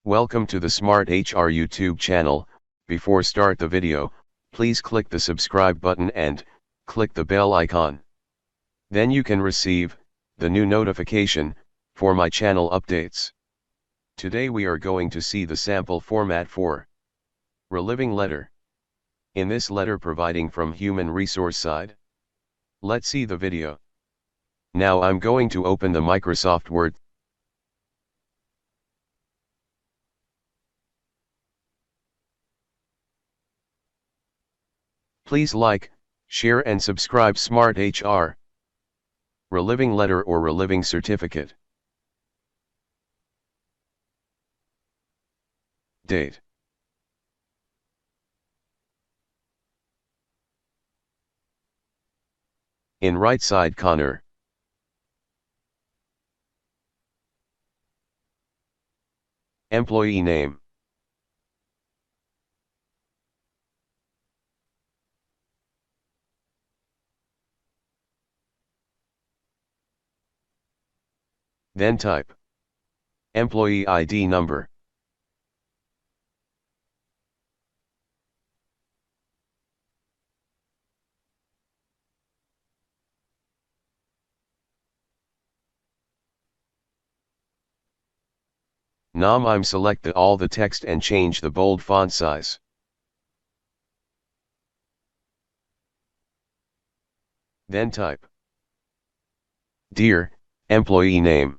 Welcome to the Smart HR YouTube channel. Before start the video, please click the subscribe button and click the bell icon. Then you can receive the new notification for my channel updates. Today we are going to see the sample format for reliving letter. In this letter providing from human resource side. Let's see the video. Now I'm going to open the Microsoft Word. Please like, share and subscribe Smart HR. Reliving letter or reliving certificate. Date. In right side corner. Employee name. Then type employee ID number. Now I'm select all the text and change the bold font size. Then type Dear employee name.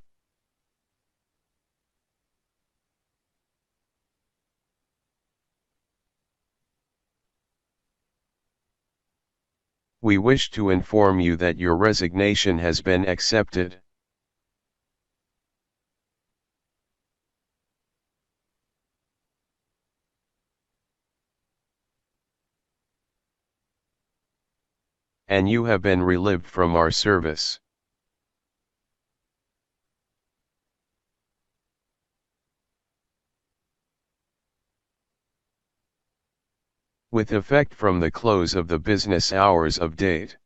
We wish to inform you that your resignation has been accepted. And you have been relieved from our service. With effect from the close of the business hours of date.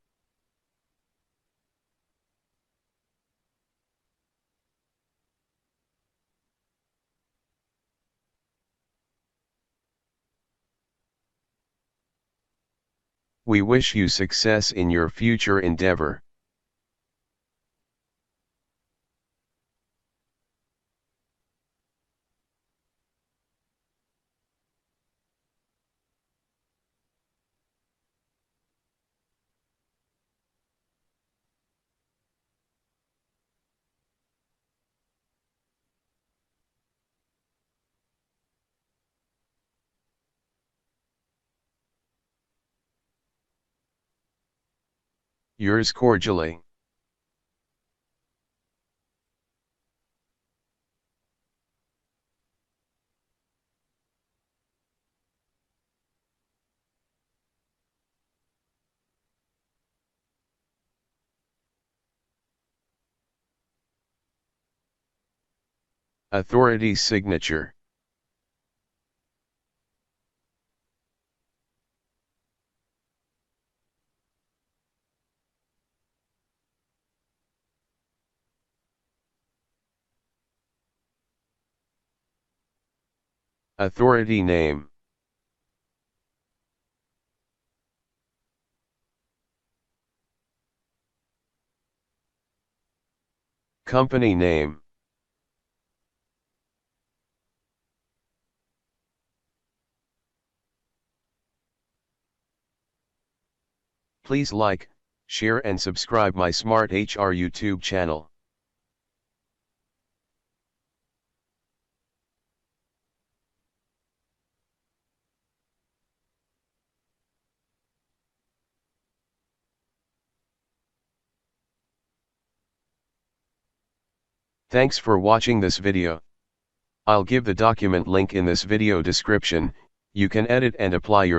We wish you success in your future endeavor. Yours cordially. Authority signature. Authority name. Company name. Please like, share and subscribe my Smart HR YouTube channel. Thanks for watching this video. I'll give the document link in this video description. You can edit and apply your